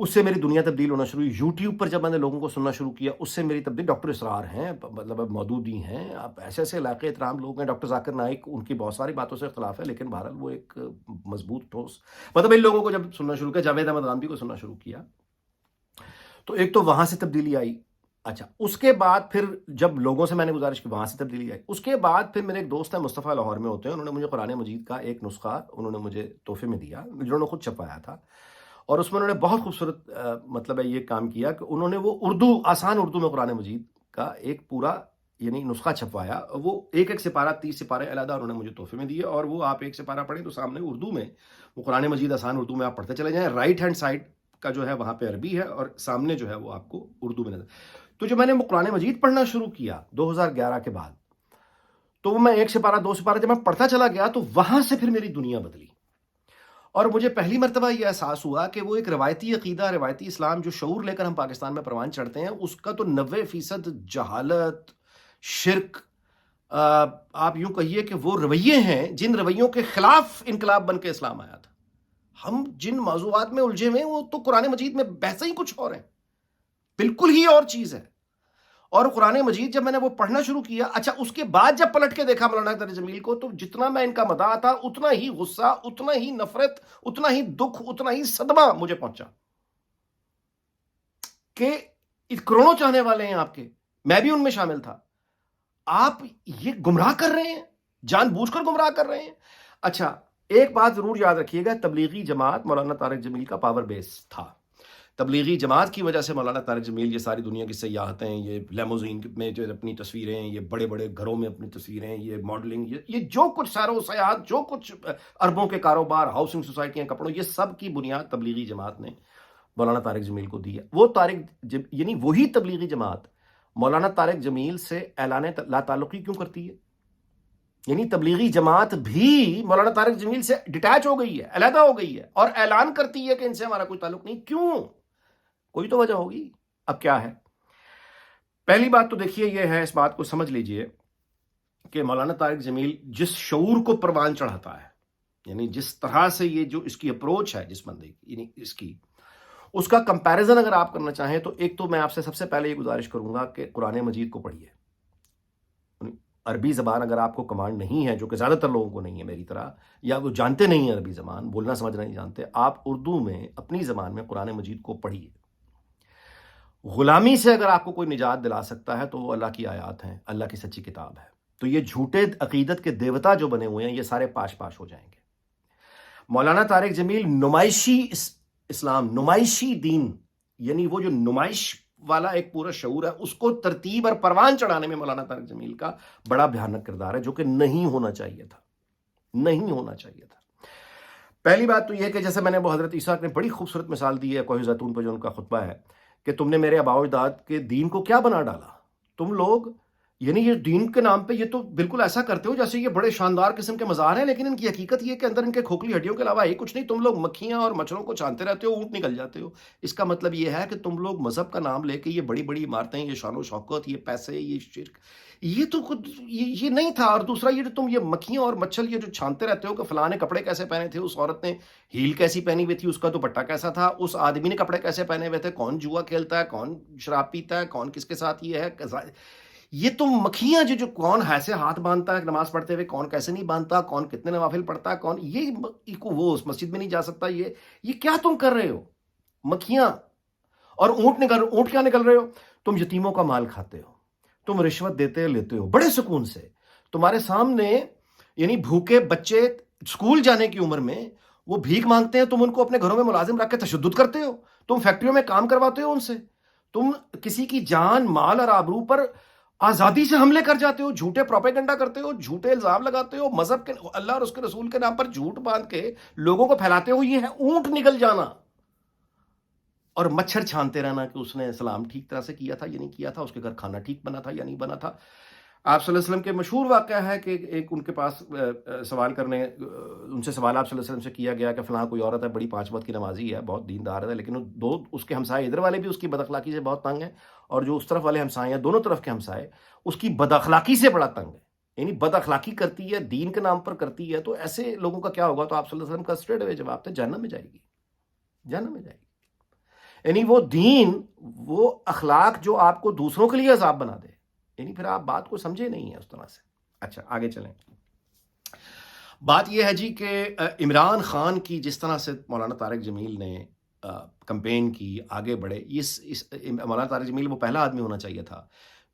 اس سے میری دنیا تبدیل ہونا شروع ہوئی. یوٹیوب پر جب میں نے لوگوں کو سننا شروع کیا اس سے میری تبدیل. ڈاکٹر اسرار ہیں, مطلب اب مودودی ہیں, اب ایسے ایسے علاقے احترام لوگ ہیں. ڈاکٹر ذاکر نائک, ان کی بہت ساری باتوں سے اختلاف ہے لیکن بہرحال وہ ایک مضبوط ٹھوس, مطلب ان لوگوں کو جب سننا شروع کیا, جاوید احمد غامدی کو سننا شروع کیا, تو ایک تو وہاں سے تبدیلی آئی. اچھا, اس کے بعد پھر جب لوگوں سے میں نے گزارش کی وہاں سے تبدیلی آئی. اس کے بعد پھر میرے ایک دوست ہیں مصطفیٰ, لاہور میں ہوتے ہیں, انہوں نے مجھے قرآن مجید کا ایک نسخہ انہوں نے مجھے تحفے میں دیا, جنہوں نے خود چھپایا تھا, اور اس میں انہوں نے بہت خوبصورت مطلب ہے یہ کام کیا کہ انہوں نے وہ اردو, آسان اردو میں قرآن مجید کا ایک پورا یعنی نسخہ چھپوایا. وہ ایک ایک سپارہ 30 سپارے علیحدہ انہوں نے مجھے تحفے میں دیے, اور وہ آپ ایک سپارہ پڑھیں تو سامنے اردو میں وہ قرآن مجید آسان اردو میں آپ پڑھتے چلے جائیں. رائٹ ہینڈ سائڈ کا جو ہے وہاں پہ عربی ہے اور سامنے جو ہے وہ آپ کو اردو میں نظر. تو جو میں نے قرآن مجید پڑھنا شروع کیا 2011 کے بعد, تو وہ میں ایک سپارہ 2 سپارہ جب میں پڑھتا چلا گیا تو وہاں سے پھر میری دنیا بدلی. اور مجھے پہلی مرتبہ یہ احساس ہوا کہ وہ ایک روایتی عقیدہ, روایتی اسلام جو شعور لے کر ہم پاکستان میں پروان چڑھتے ہیں, اس کا تو 90% جہالت, شرک, آپ یوں کہیے کہ وہ رویے ہیں جن رویوں کے خلاف انقلاب بن کے اسلام آیا تھا. ہم جن موضوعات میں الجھے ہوئے ہیں وہ تو قرآن مجید میں بحثیں ہی کچھ اور ہیں, بالکل ہی اور چیز ہے. اور قرآن مجید جب میں نے وہ پڑھنا شروع کیا, اچھا اس کے بعد جب پلٹ کے دیکھا مولانا طارق جمیل کو, تو جتنا میں ان کا مداح تھا اتنا ہی غصہ, اتنا ہی نفرت, اتنا ہی دکھ, اتنا ہی صدمہ مجھے پہنچا کہ کروڑوں چاہنے والے ہیں آپ کے, میں بھی ان میں شامل تھا, آپ یہ گمراہ کر رہے ہیں, جان بوجھ کر گمراہ کر رہے ہیں. اچھا ایک بات ضرور یاد رکھیے گا, تبلیغی جماعت مولانا طارق جمیل کا پاور بیس تھا. تبلیغی جماعت کی وجہ سے مولانا طارق جمیل یہ ساری دنیا کی سیاحتیں, یہ لیموزین میں جو اپنی تصویریں, یہ بڑے بڑے گھروں میں اپنی تصویریں, یہ ماڈلنگ, یہ جو کچھ سیر و سیاحت, جو کچھ اربوں کے کاروبار, ہاؤسنگ سوسائٹیاں, کپڑوں, یہ سب کی بنیاد تبلیغی جماعت نے مولانا طارق جمیل کو دی ہے. وہ یعنی وہی تبلیغی جماعت مولانا طارق جمیل سے اعلان لا تعلقی کیوں کرتی ہے؟ یعنی تبلیغی جماعت بھی مولانا طارق جمیل سے ڈیٹیچ ہو گئی ہے, علیحدہ ہو گئی ہے, اور اعلان کرتی ہے کہ ان سے ہمارا کوئی تعلق نہیں. کیوں؟ کوئی تو وجہ ہوگی. اب کیا ہے؟ پہلی بات تو دیکھیے یہ ہے, اس بات کو سمجھ لیجئے کہ مولانا طارق جمیل جس شعور کو پروان چڑھاتا ہے, یعنی جس طرح سے یہ جو اس کی اپروچ ہے جس بندے کی, یعنی اس کا کمپیریزن اگر آپ کرنا چاہیں تو ایک تو میں آپ سے سب سے پہلے یہ گزارش کروں گا کہ قرآن مجید کو پڑھیے. عربی زبان اگر آپ کو کمانڈ نہیں ہے, جو کہ زیادہ تر لوگوں کو نہیں ہے میری طرح, یا وہ جانتے نہیں ہیں عربی زبان, بولنا سمجھنا نہیں جانتے, آپ اردو میں اپنی زبان میں قرآن مجید کو پڑھیے. غلامی سے اگر آپ کو کوئی نجات دلا سکتا ہے تو وہ اللہ کی آیات ہیں, اللہ کی سچی کتاب ہے. تو یہ جھوٹے عقیدت کے دیوتا جو بنے ہوئے ہیں یہ سارے پاش پاش ہو جائیں گے. مولانا طارق جمیل نمائشی اسلام, نمائشی دین, یعنی وہ جو نمائش والا ایک پورا شعور ہے, اس کو ترتیب اور پروان چڑھانے میں مولانا طارق جمیل کا بڑا بھیانک کردار ہے, جو کہ نہیں ہونا چاہیے تھا, نہیں ہونا چاہیے تھا. پہلی بات تو یہ کہ جیسے میں نے وہ حضرت عیسیٰ نے بڑی خوبصورت مثال دی ہے کوہ زیتون پہ جو ان کا خطبہ ہے کہ تم نے میرے آباء و اجداد کے دین کو کیا بنا ڈالا. تم لوگ یعنی یہ دین کے نام پہ یہ تو بالکل ایسا کرتے ہو جیسے یہ بڑے شاندار قسم کے مزار ہیں, لیکن ان کی حقیقت یہ کہ اندر ان کے کھوکھلی ہڈیوں کے علاوہ ہی کچھ نہیں. تم لوگ مکھیاں اور مچھروں کو چھانتے رہتے ہو, اونٹ نکل جاتے ہو. اس کا مطلب یہ ہے کہ تم لوگ مذہب کا نام لے کے یہ بڑی بڑی عمارتیں, یہ شان و شوکت, یہ پیسے, یہ شرک, یہ تو خود یہ نہیں تھا. اور دوسرا یہ جو تم یہ مکھیاں اور مچھر یہ جو چھانتے رہتے ہو کہ فلاں نے کپڑے کیسے پہنے تھے, اس عورت نے ہیل کیسی پہنی ہوئی تھی, اس کا دوپٹہ کیسا تھا, اس آدمی نے کپڑے کیسے پہنے ہوئے تھے, کون جوا کھیلتا ہے, کون شراب پیتا ہے, کون کس کے ساتھ یہ ہے, یہ تم مکھیاں جو کون ایسے ہاتھ باندھتا ہے نماز پڑھتے ہوئے, کون کیسے نہیں باندھتا, کون کتنے نوافل پڑھتا ہے, کون یہ وہ اس مسجد میں نہیں جا سکتا, یہ کیا تم کر رہے ہو؟ مکھیاں اور اونٹ کیا نکل رہے ہو؟ تم یتیموں کا مال کھاتے ہو, تم رشوت دیتے لیتے ہو بڑے سکون سے. تمہارے سامنے یعنی بھوکے بچے اسکول جانے کی عمر میں وہ بھیک مانگتے ہیں, تم ان کو اپنے گھروں میں ملازم رکھ کے تشدد کرتے ہو, تم فیکٹریوں میں کام کرواتے ہو ان سے, تم کسی کی جان مال اور آبرو پر آزادی سے حملے کر جاتے ہو, جھوٹے پروپیگنڈا کرتے ہو, جھوٹے الزام لگاتے ہو, مذہب کے اللہ اور اس کے رسول کے نام پر جھوٹ باندھ کے لوگوں کو پھیلاتے ہو. یہ ہے اونٹ نگل جانا اور مچھر چھانتے رہنا کہ اس نے سلام ٹھیک طرح سے کیا تھا یا نہیں کیا تھا, اس کے گھر کھانا ٹھیک بنا تھا یا نہیں بنا تھا. آپ صلی اللہ علیہ وسلم کے مشہور واقعہ ہے کہ ایک ان کے پاس سوال کرنے, ان سے سوال آپ صلی اللہ علیہ وسلم سے کیا گیا کہ فلاں کوئی عورت ہے, بڑی 5 وقت کی نمازی ہے, بہت دیندار ہے, لیکن دو اس کے ہمسائے ادھر والے بھی اس کی بد اخلاقی سے بہت تنگ ہیں, اور جو اس طرف والے ہمسائے ہیں, دونوں طرف کے ہمسائے اس کی بد اخلاقی سے بڑا تنگ ہے. یعنی بد اخلاقی کرتی ہے, دین کے نام پر کرتی ہے, تو ایسے لوگوں کا کیا ہوگا؟ تو آپ صلی اللہ علیہ وسلم کا اسٹریٹ اوے جواب تھا, جہنم میں جائے گی, جہنم میں جائے گی. یعنی وہ دین، وہ اخلاق جو آپ کو دوسروں کے لیے عذاب بنا دے، یعنی پھر آپ بات کو سمجھے نہیں ہیں اس طرح سے. اچھا آگے چلیں. بات یہ ہے جی کہ عمران خان کی جس طرح سے مولانا طارق جمیل نے کمپین کی، آگے بڑھے. مولانا طارق جمیل وہ پہلا آدمی ہونا چاہیے تھا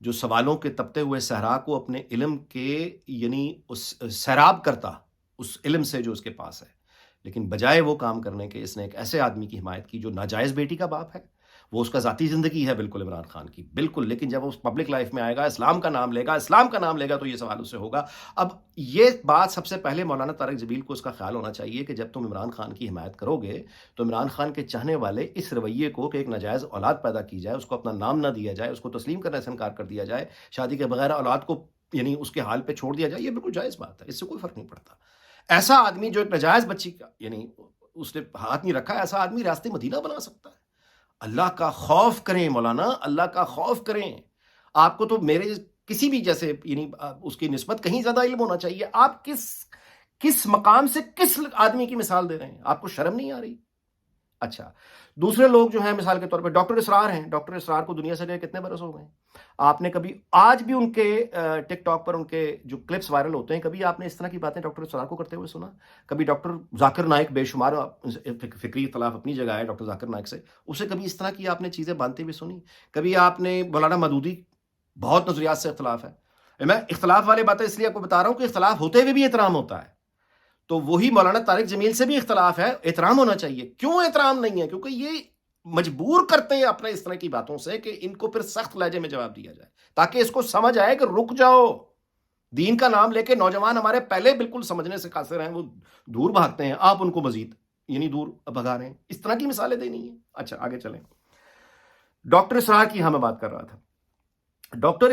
جو سوالوں کے تپتے ہوئے صحرا کو اپنے علم کے یعنی اس سیراب کرتا، اس علم سے جو اس کے پاس ہے. لیکن بجائے وہ کام کرنے کے اس نے ایک ایسے آدمی کی حمایت کی جو ناجائز بیٹی کا باپ ہے. وہ اس کا ذاتی زندگی ہے بالکل عمران خان کی، بالکل. لیکن جب وہ اس پبلک لائف میں آئے گا، اسلام کا نام لے گا تو یہ سوال اس سے ہوگا. اب یہ بات سب سے پہلے مولانا طارق جمیل کو اس کا خیال ہونا چاہیے کہ جب تم عمران خان کی حمایت کرو گے تو عمران خان کے چاہنے والے اس رویے کو کہ ایک ناجائز اولاد پیدا کی جائے، اس کو اپنا نام نہ دیا جائے، اس کو تسلیم کرنے سے انکار کر دیا جائے، شادی کے بغیر اولاد کو یعنی اس کے حال پہ چھوڑ دیا جائے، یہ بالکل جائز بات ہے، اس سے کوئی فرق نہیں پڑتا. ایسا آدمی جو ایک ناجائز بچی کا یعنی اس نے ہاتھ نہیں رکھا، ایسا آدمی راستہ مدینہ بنا سکتا ہے. اللہ کا خوف کریں مولانا، اللہ کا خوف کریں. آپ کو تو میرے کسی بھی جیسے یعنی اس کی نسبت کہیں زیادہ علم ہونا چاہیے. آپ کس مقام سے کس آدمی کی مثال دے رہے ہیں؟ آپ کو شرم نہیں آ رہی؟ اچھا دوسرے لوگ جو ہیں مثال کے طور پہ ڈاکٹر اسرار ہیں. ڈاکٹر اسرار کو دنیا سے گئے کتنے برس ہو گئے؟ آپ نے کبھی آج بھی ان کے ٹک ٹاک پر ان کے جو کلپس وائرل ہوتے ہیں، کبھی آپ نے اس طرح کی باتیں ڈاکٹر اسرار کو کرتے ہوئے سنا؟ کبھی ڈاکٹر ذاکر نائک، بے شمار فکری اختلاف اپنی جگہ ہے ڈاکٹر ذاکر نائک سے، اسے کبھی اس طرح کی آپ نے چیزیں باندھتے ہوئے سنی؟ کبھی آپ نے مولانا مودودی، بہت نظریات سے اختلاف ہے. میں اختلاف والی باتیں اس لیے آپ کو بتا رہا ہوں کہ اختلاف ہوتے ہوئے بھی احترام ہوتا ہے. تو وہی مولانا طارق جمیل سے بھی اختلاف ہے، احترام ہونا چاہیے. کیوں احترام نہیں ہے؟ کیونکہ یہ مجبور کرتے ہیں اپنے اس طرح کی باتوں سے کہ ان کو پھر سخت لہجے میں جواب دیا جائے تاکہ اس کو سمجھ آئے کہ رک جاؤ. دین کا نام لے کے نوجوان ہمارے پہلے بالکل سمجھنے سے قاصر ہیں، وہ دور بھاگتے ہیں، آپ ان کو مزید یعنی دور بھگا رہے ہیں. اس طرح کی مثالیں دینی ہیں. اچھا آگے چلیں. ڈاکٹر اسرار کی میں بات کر رہا تھا. ڈاکٹر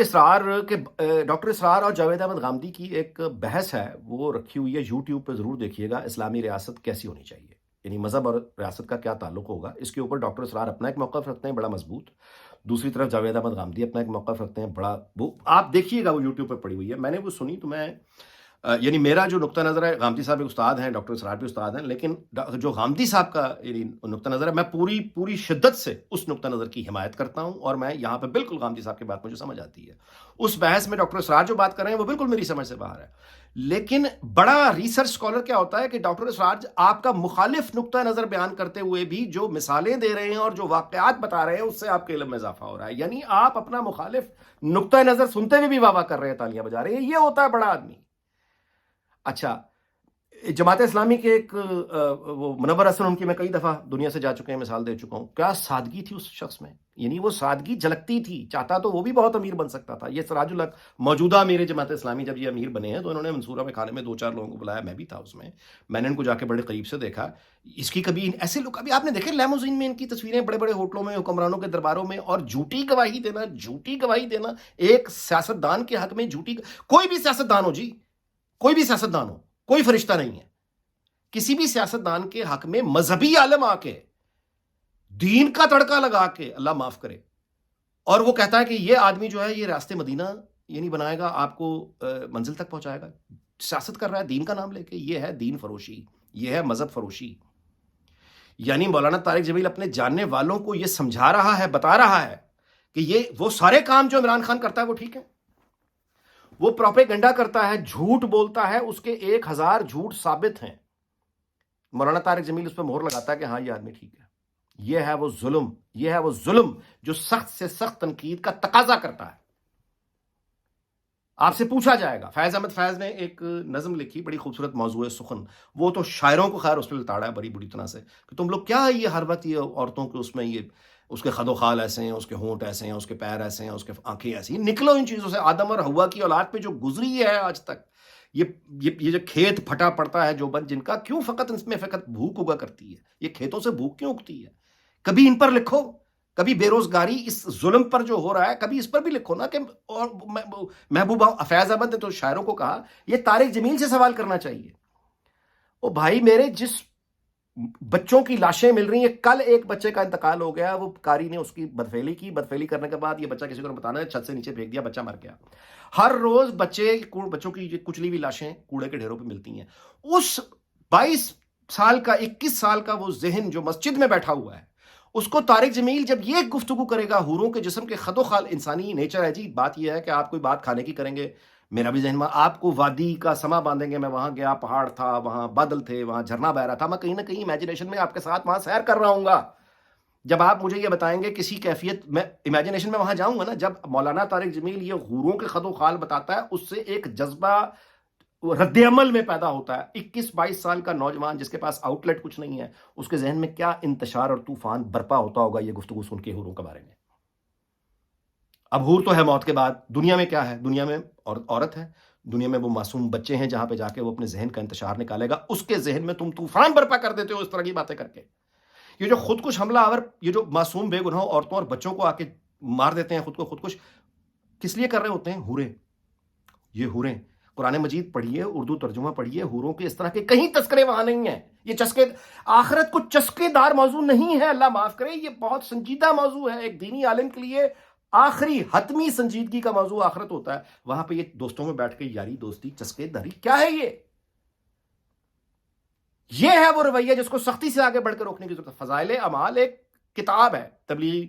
اسرار اور جاوید احمد غامدی کی ایک بحث ہے، وہ رکھی ہوئی ہے یوٹیوب پہ، ضرور دیکھیے گا. اسلامی ریاست کیسی ہونی چاہیے، یعنی مذہب اور ریاست کا کیا تعلق ہوگا. اس کے اوپر ڈاکٹر اسرار اپنا ایک موقف رکھتے ہیں بڑا مضبوط، دوسری طرف جاوید احمد غامدی اپنا ایک موقف رکھتے ہیں بڑا. وہ آپ دیکھیے گا، وہ یوٹیوب پہ پڑی ہوئی ہے. میں نے وہ سنی تو میں یعنی میرا جو نقطہ نظر ہے، غامدی صاحب ایک استاد ہیں، ڈاکٹر اسرار بھی استاد ہیں، لیکن جو غامدی صاحب کا یعنی نقطہ نظر ہے، میں پوری شدت سے اس نقطہ نظر کی حمایت کرتا ہوں. اور میں یہاں پہ بالکل غامدی صاحب کی بات مجھے سمجھ آتی ہے. اس بحث میں ڈاکٹر اسرار جو بات کر رہے ہیں وہ بالکل میری سمجھ سے باہر ہے. لیکن بڑا ریسرچ اسکالر کیا ہوتا ہے کہ ڈاکٹر اسرار آپ کا مخالف نقطہ نظر بیان کرتے ہوئے بھی جو مثالیں دے رہے ہیں اور جو واقعات بتا رہے ہیں اس سے آپ کے علم میں اضافہ ہو رہا ہے. یعنی آپ اپنا مخالف نقطہ نظر سنتے ہوئے بھی واہ واہ کر رہے ہیں، تالیاں بجا رہے ہیں. یہ ہوتا ہے بڑا آدمی. اچھا جماعت اسلامی کے ایک وہ منور حسن، ان کی میں کئی دفعہ دنیا سے جا چکے ہیں، مثال دے چکا ہوں. کیا سادگی تھی اس شخص میں، یعنی وہ سادگی جھلکتی تھی. چاہتا تو وہ بھی بہت امیر بن سکتا تھا. یہ سراج الحق موجودہ امیر جماعت اسلامی جب یہ امیر بنے ہیں تو انہوں نے منصورہ میں کھانے میں 2-4 لوگوں کو بلایا، میں بھی تھا اس میں نے ان کو جا کے بڑے قریب سے دیکھا. اس کی کبھی ایسے لوگ ابھی آپ نے دیکھے لیموزین میں ان کی تصویریں، بڑے بڑے ہوٹلوں میں، حکمرانوں کے درباروں میں، اور جھوٹی گواہی دینا ایک سیاستدان کے حق میں. کوئی بھی سیاستدان ہو جی، کوئی بھی سیاستدان ہو، کوئی فرشتہ نہیں ہے. کسی بھی سیاستدان کے حق میں مذہبی عالم آ کے دین کا تڑکا لگا کے، اللہ معاف کرے، اور وہ کہتا ہے کہ یہ آدمی جو ہے یہ راستے مدینہ یعنی بنائے گا، آپ کو منزل تک پہنچائے گا. سیاست کر رہا ہے دین کا نام لے کے. یہ ہے دین فروشی، یہ ہے مذہب فروشی. یعنی مولانا طارق جمیل اپنے جاننے والوں کو یہ سمجھا رہا ہے، بتا رہا ہے کہ یہ وہ سارے کام جو عمران خان کرتا ہے وہ ٹھیک ہے. وہ پروپیگنڈا کرتا ہے، جھوٹ بولتا ہے، اس کے 1000 جھوٹ ثابت ہیں. مولانا طارق جمیل اس پہ مہر لگاتا ہے کہ ہاں یہ آدمی ٹھیک ہے. یہ ہے وہ ظلم جو سخت سے سخت تنقید کا تقاضا کرتا ہے. آپ سے پوچھا جائے گا. فیض احمد فیض نے ایک نظم لکھی، بڑی خوبصورت موضوع سخن. وہ تو شاعروں کو خیر اس پہ لتاڑا ہے بڑی بری طرح سے کہ تم لوگ کیا یہ ہر وقت یہ عورتوں کے اس میں یہ اس کے خد و خال ایسے ہیں، اس کے ہونٹ ایسے ہیں، اس کے پیر ایسے ہیں، اس کے آنکھیں ایسی ہیں. نکلو ان چیزوں سے. آدم اور حوا کی اولاد پہ جو گزری ہے آج تک، یہ جو کھیت پھٹا پڑتا ہے جو بن جن کا، کیوں فقط اس میں فقط بھوک اگا کرتی ہے؟ یہ کھیتوں سے بھوک کیوں اگتی ہے؟ کبھی ان پر لکھو. کبھی بے روزگاری اس ظلم پر جو ہو رہا ہے کبھی اس پر بھی لکھو نا. کہ اور محبوبہ فیض احمد نے تو شاعروں کو کہا یہ طارق جمیل سے سوال کرنا چاہیے. او بھائی میرے، جس بچوں کی لاشیں مل رہی ہیں، کل ایک بچے کا انتقال ہو گیا، وہ کاری نے اس کی بدفعلی کرنے کے بعد یہ بچہ کسی کو بتانا ہے، چھت سے نیچے پھینک دیا، بچہ مر گیا. ہر روز بچوں کی کچلی ہوئی لاشیں کوڑے کے ڈھیروں پہ ملتی ہیں. اس 22 سال کا 21 سال کا وہ ذہن جو مسجد میں بیٹھا ہوا ہے، اس کو طارق جمیل جب یہ گفتگو کرے گا حوروں کے جسم کے خد و خال انسانی نیچر ہے جی، بات یہ ہے کہ آپ کوئی بات کھانے کی کریں گے، میرا بھی ذہن میں آپ کو وادی کا سما باندھیں گے، میں وہاں گیا، پہاڑ تھا، وہاں بادل تھے، وہاں جھرنا بہ رہا تھا، میں کہیں نہ کہیں امیجنیشن میں آپ کے ساتھ وہاں سیر کر رہا ہوں گا. جب آپ مجھے یہ بتائیں گے کسی کیفیت میں امیجنیشن میں وہاں جاؤں گا نا، جب مولانا طارق جمیل یہ حوروں کے خد و خال بتاتا ہے، اس سے ایک جذبہ رد عمل میں پیدا ہوتا ہے. 21-22 سال کا نوجوان جس کے پاس آؤٹ لیٹ کچھ نہیں ہے، اس کے ذہن میں کیا انتشار اور طوفان برپا ہوتا ہوگا یہ گفتگو سن کے حوروں کے بارے میں. اب حور تو ہے موت کے بعد، دنیا میں کیا ہے؟ دنیا میں عورت ہے، دنیا میں وہ معصوم بچے ہیں جہاں پہ جا کے وہ اپنے ذہن کا انتشار نکالے گا. اس کے ذہن میں تم طوفان برپا کر دیتے ہو اس طرح کی باتیں کر کے. یہ جو خود کش حملہ آور، یہ جو معصوم بے گناہ عورتوں اور بچوں کو آ کے مار دیتے ہیں خود کو خودکش، کس لیے کر رہے ہوتے ہیں؟ حوریں. یہ حوریں، قرآن مجید پڑھیے، اردو ترجمہ پڑھیے، حوروں کے اس طرح کے کہیں تذکرے وہاں نہیں ہیں. یہ چسکے آخرت کو چسکے دار موضوع نہیں ہے، اللہ معاف کرے، یہ بہت سنجیدہ موضوع ہے. ایک دینی عالم کے لیے آخری حتمی سنجیدگی کا موضوع آخرت ہوتا ہے. وہاں پہ یہ دوستوں میں بیٹھ کے یاری دوستی چسکے داری کیا ہے؟ یہ ہے وہ رویہ جس کو سختی سے آگے بڑھ کے روکنے کی ضرورت ہے. فضائل اعمال ایک کتاب ہے، تبلیغ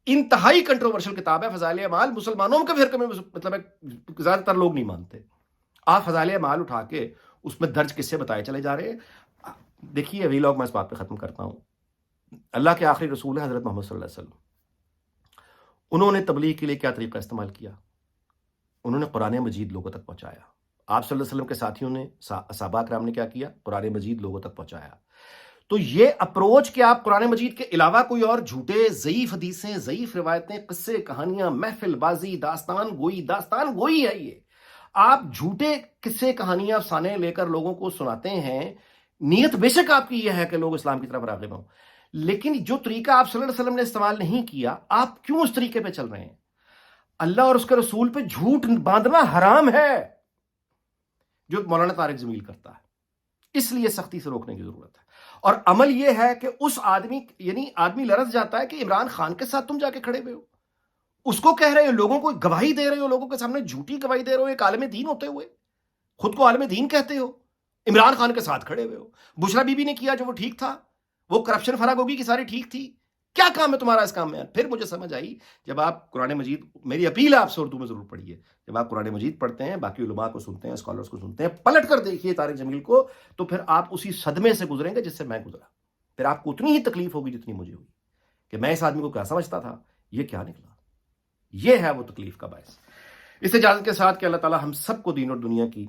انتہائی کنٹروورشل کتاب ہے. فضائل اعمال مسلمانوں کے فرقے میں مطلب ہے زیادہ تر لوگ نہیں مانتے. آپ فضائل اعمال اٹھا کے اس میں درج قصے بتائے چلے جا رہے ہیں. دیکھیے ویلاگ میں اس بات پہ ختم کرتا ہوں. اللہ کے آخری رسول ہے حضرت محمد صلی اللہ علیہ وسلم. انہوں نے تبلیغ کے لیے کیا طریقہ استعمال کیا؟ انہوں نے قرآن مجید لوگوں تک پہنچایا. آپ صلی اللہ علیہ وسلم کے ساتھیوں نے، صحابہ کرام نے کیا کیا؟ قرآن مجید لوگوں تک پہنچایا. تو یہ اپروچ کہ آپ قرآن مجید کے علاوہ کوئی اور جھوٹے ضعیف حدیثیں، ضعیف روایتیں، قصے، کہانیاں، محفل بازی، داستان گوئی ہے. یہ آپ جھوٹے قصے، کہانیاں، افسانے لے کر لوگوں کو سناتے ہیں. نیت بے شک آپ کی یہ ہے کہ لوگ اسلام کی طرف راغب ہوں، لیکن جو طریقہ آپ صلی اللہ علیہ وسلم نے استعمال نہیں کیا، آپ کیوں اس طریقے پہ چل رہے ہیں؟ اللہ اور اس کے رسول پہ جھوٹ باندھنا حرام ہے، جو مولانا طارق جمیل کرتا ہے. اس لیے سختی سے روکنے کی ضرورت ہے. اور عمل یہ ہے کہ اس آدمی لرز جاتا ہے کہ عمران خان کے ساتھ تم جا کے کھڑے ہوئے ہو، اس کو کہہ رہے ہو، لوگوں کو گواہی دے رہے ہو، لوگوں کے سامنے جھوٹی گواہی دے رہے ہو، ایک عالم دین ہوتے ہوئے خود کو عالم دین کہتے ہو، عمران خان کے ساتھ کھڑے ہوئے ہو. بشرا بی بی نے کیا جو وہ ٹھیک تھا، وہ کرپشن فراگوگی کی ساری ٹھیک تھی. کیا کام ہے تمہارا اس کام میں؟ پھر مجھے سمجھ آئی جب آپ قرآن مجید، میری اپیل ہے آپ سے اردو میں ضرور پڑھیے، جب آپ قرآن مجید پڑھتے ہیں، باقی علماء کو سنتے ہیں، اسکالرز کو سنتے ہیں، پلٹ کر دیکھیے طارق جمیل کو، تو پھر آپ اسی صدمے سے گزریں گے جس سے میں گزرا. پھر آپ کو اتنی ہی تکلیف ہوگی جتنی مجھے ہوئی کہ میں اس آدمی کو کیا سمجھتا تھا، یہ کیا نکلا. یہ ہے وہ تکلیف کا باعث. اس اجازت کے ساتھ کہ اللہ تعالی ہم سب کو دین اور دنیا کی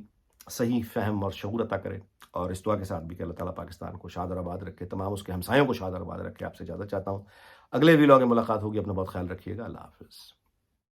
صحیح فہم اور شعور عطا کرے، اور اس دعا کے ساتھ بھی کہ اللہ تعالیٰ پاکستان کو شاد اور آباد رکھے، تمام اس کے ہمسایوں کو شاد اور آباد رکھے. آپ سے اجازت چاہتا ہوں، اگلے ویلاگ میں ملاقات ہوگی. اپنا بہت خیال رکھیے گا. اللہ حافظ.